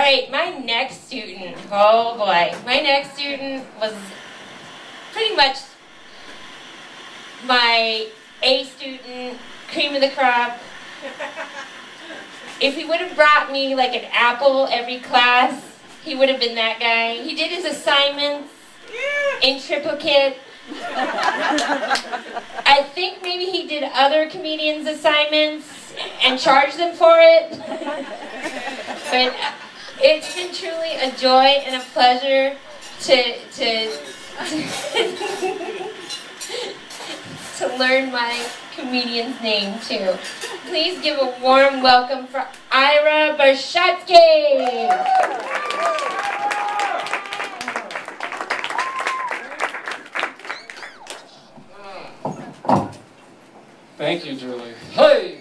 Alright, my next student, oh boy, my next student was pretty much my A student, cream of the crop. If he would have brought me like an apple every class, he would have been that guy. He did his assignments in triplicate. I think maybe he did other comedians' assignments and charged them for it. But it's been truly a joy and a pleasure to learn my comedian's name too. Please give a warm welcome for Ira Bershatsky. Thank you, Julie. Hey!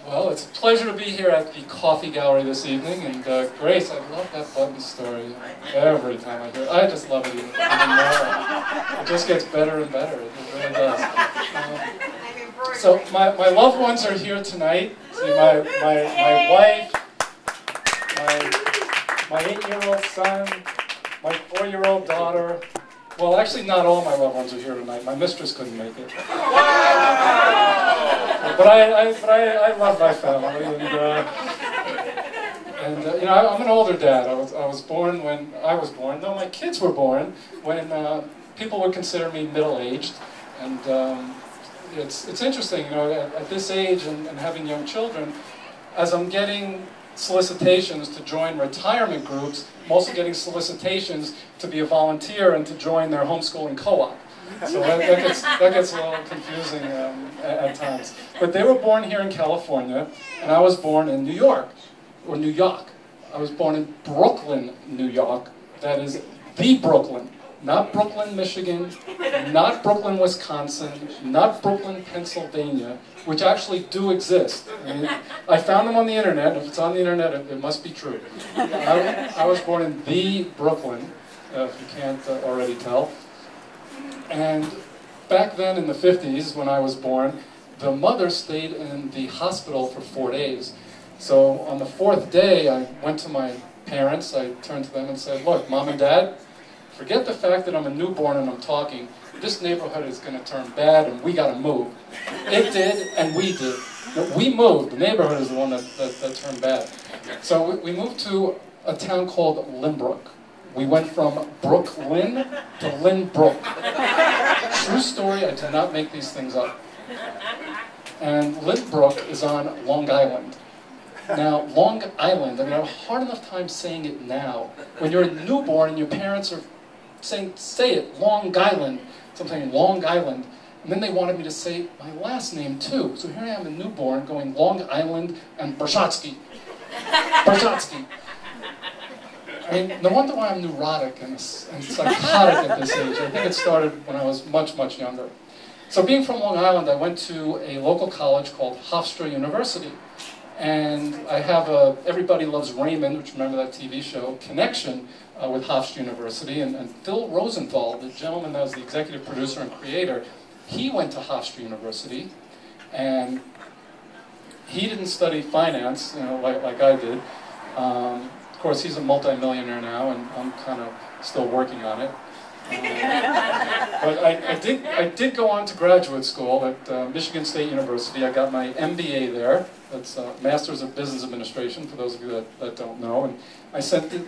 Well, it's a pleasure to be here at the Coffee Gallery this evening, and Grace, I love that button story. Every time I hear it, I just love it even more. It just gets better and better. It really does. So my loved ones are here tonight. See, my wife, my 8-year-old son, my 4-year-old daughter. Well, actually, not all my loved ones are here tonight. My mistress couldn't make it. But I love my family, and you know, I'm an older dad. I was born when I was born. No, my kids were born when people would consider me middle-aged, and it's interesting, you know, at this age and having young children, as I'm getting solicitations to join retirement groups, I'm also getting solicitations to be a volunteer and to join their homeschooling co-op. So that gets a little confusing at times. But they were born here in California, and I was born in New York, or New York. I was born in Brooklyn, New York. That is the Brooklyn. Not Brooklyn, Michigan, not Brooklyn, Wisconsin, not Brooklyn, Pennsylvania, which actually do exist. I mean, I found them on the internet. If it's on the internet, it must be true. I was born in the Brooklyn, if you can't already tell. And back then in the 50s, when I was born, the mother stayed in the hospital for 4 days. So on the 4th day, I went to my parents, I turned to them and said, look, Mom and Dad, forget the fact that I'm a newborn and I'm talking. This neighborhood is going to turn bad and we got to move. It did, and we did. We moved. The neighborhood is the one that turned bad. So we moved to a town called Lynbrook. We went from Brooklyn to Lynbrook. True story, I did not make these things up. And Lynbrook is on Long Island. Now, Long Island, I mean, I have a hard enough time saying it now. When you're a newborn and your parents are saying, say it, Long Island. So I'm saying Long Island. And then they wanted me to say my last name too. So here I am, a newborn, going Long Island and Bershatsky. Bershatsky. I mean, no wonder why I'm neurotic and psychotic at this age. I think it started when I was much, much younger. So being from Long Island, I went to a local college called Hofstra University. And I have a Everybody Loves Raymond, which, remember that TV show, connection with Hofstra University. And Phil Rosenthal, the gentleman that was the executive producer and creator, he went to Hofstra University. And he didn't study finance, you know, like I did. Of course, he's a multi-millionaire now, and I'm kind of still working on it. But I did go on to graduate school at Michigan State University. I got my MBA there. That's Master's of Business Administration, for those of you that don't know. And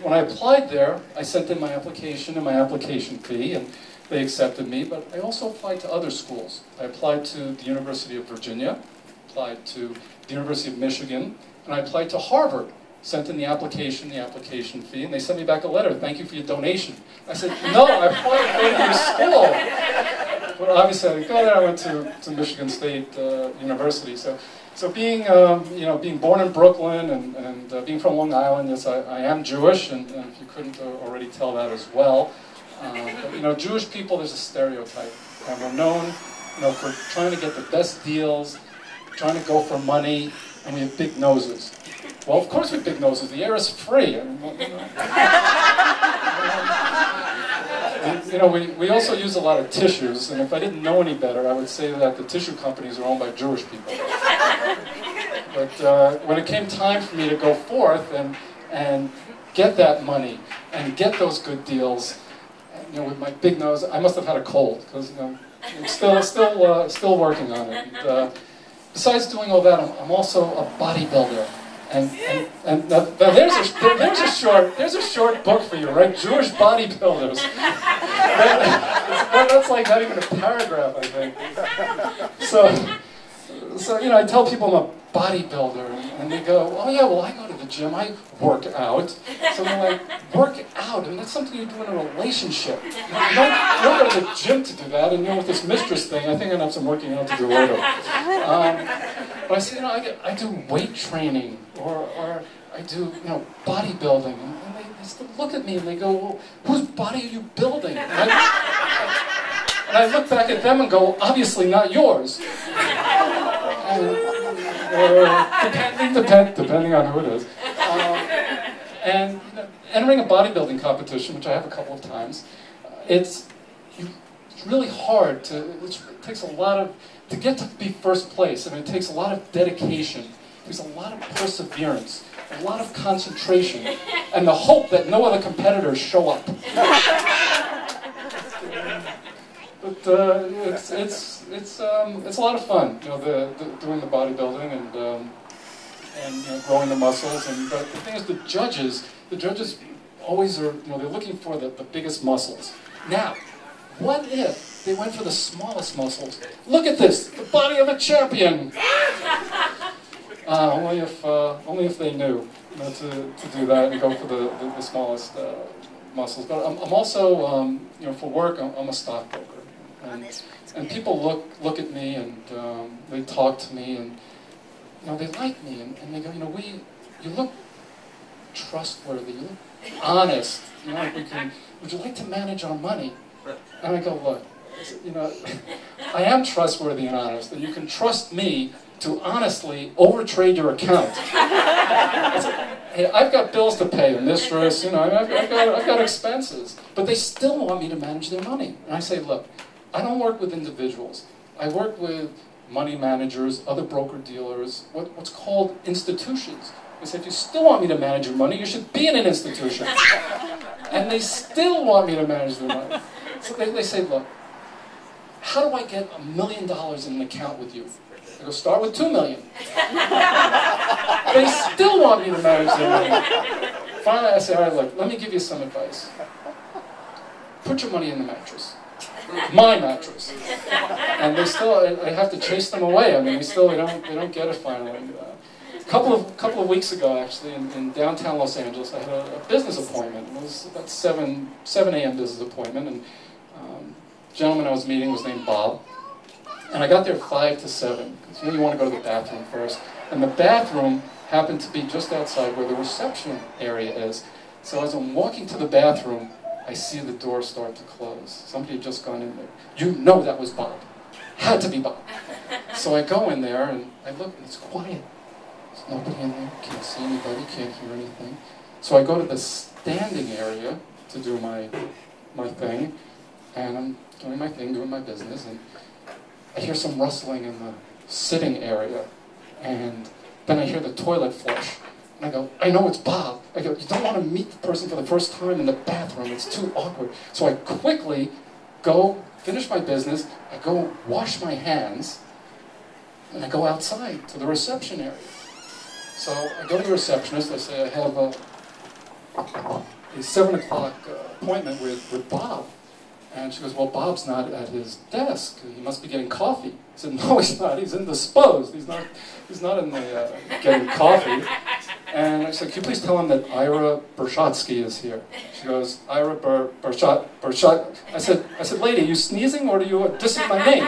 when I applied there, I sent in my application and my application fee, and they accepted me. But I also applied to other schools. I applied to the University of Virginia, applied to the University of Michigan, and I applied to Harvard. Sent in the application fee, and they sent me back a letter, thank you for your donation. I said, no, I applied to go to your school. Well, obviously I didn't go there, I went to Michigan State University. So being, you know, being born in Brooklyn and being from Long Island, yes, I am Jewish, and if you couldn't already tell that as well. But, you know, Jewish people, there's a stereotype, and we're known, you know, for trying to get the best deals, trying to go for money, and we have big noses. Well, of course we have big noses. The air is free. I mean, you know, we also use a lot of tissues, and if I didn't know any better, I would say that the tissue companies are owned by Jewish people. But when it came time for me to go forth and get that money and get those good deals, you know, with my big nose, I must have had a cold because, you know, I'm still working on it. And, besides doing all that, I'm also a bodybuilder. And now there's a short book for you, right? Jewish bodybuilders. That's like not even a paragraph, I think. So you know, I tell people I'm a bodybuilder, and they go, "Oh yeah, well I go to the gym, I work out." So they're like, "Work out? And that's something you do in a relationship. You don't go to the gym to do that." And you know, with this mistress thing, I think I'm gonna have some working out to do later. But I say, you know, I do weight training, or I do, you know, bodybuilding, and they still look at me and they go, "Well, whose body are you building?" And I look back at them and go, "Obviously not yours." Depending on who it is. And you know, entering a bodybuilding competition, which I have a couple of times, it's really hard it takes a lot of, to get to be first place. I mean, it takes a lot of dedication, there's a lot of perseverance, a lot of concentration, and the hope that no other competitors show up. But it's a lot of fun, you know, doing the bodybuilding and you know, growing the muscles. And but the thing is, the judges always are, you know, they're looking for the biggest muscles. Now, what if they went for the smallest muscles? Look at this, the body of a champion. Only if they knew, you know, to do that and go for the smallest muscles. But I'm also, you know, for work, I'm a stockbroker. And people look at me and they talk to me and, you know, they like me and they go, you know, you look trustworthy, you look honest, you know, would you like to manage our money? And I go, look, you know, I am trustworthy and honest, and you can trust me to honestly overtrade your account. Hey, I've got bills to pay, a mistress, you know, I've got expenses, but they still want me to manage their money. And I say, look, I don't work with individuals. I work with money managers, other broker-dealers, what's called institutions. I say, if you still want me to manage your money, you should be in an institution. And they still want me to manage their money. So they say, look, how do I get $1 million in an account with you? I go, start with $2 million. They still want me to manage their money. Finally, I say, all right, look, let me give you some advice. Put your money in the mattress. My mattress. And they still, I have to chase them away. I mean, they don't get it finally. A couple of weeks ago, actually, in downtown Los Angeles, I had a business appointment. It was about 7 a.m. business appointment, and the gentleman I was meeting was named Bob. And I got there 5 to 7, because you know you want to go to the bathroom first. And the bathroom happened to be just outside where the reception area is. So as I'm walking to the bathroom, I see the door start to close. Somebody had just gone in there. You know that was Bob. Had to be Bob. So I go in there and I look and it's quiet. There's nobody in there. Can't see anybody. Can't hear anything. So I go to the standing area to do my thing. And I'm doing my thing, doing my business. And I hear some rustling in the sitting area. And then I hear the toilet flush. And I go, I know it's Bob. I go, you don't want to meet the person for the first time in the bathroom. It's too awkward. So I quickly go, finish my business. I go wash my hands. And I go outside to the reception area. So I go to the receptionist. I say, I have a 7 o'clock appointment with Bob. And she goes, well, Bob's not at his desk. He must be getting coffee. I said, no, he's not. He's indisposed. He's not in the getting coffee. And I said, can you please tell him that Ira Bershatsky is here? She goes, Ira Bershatsky. I said, lady, are you sneezing or are you dissing my name?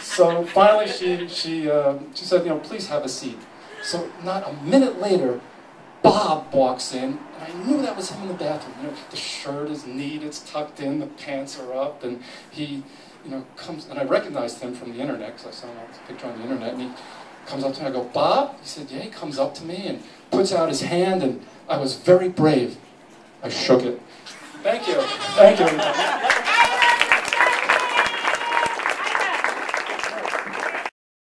So finally she said, you know, please have a seat. So not a minute later, Bob walks in, and I knew that was him in the bathroom. You know, the shirt is neat, it's tucked in, the pants are up, and he, you know, comes, and I recognized him from the internet, because I saw him on the picture on the internet, and he comes up to me, I go, Bob? He said, yeah, he comes up to me and puts out his hand, and I was very brave. I shook it. Thank you. Thank you.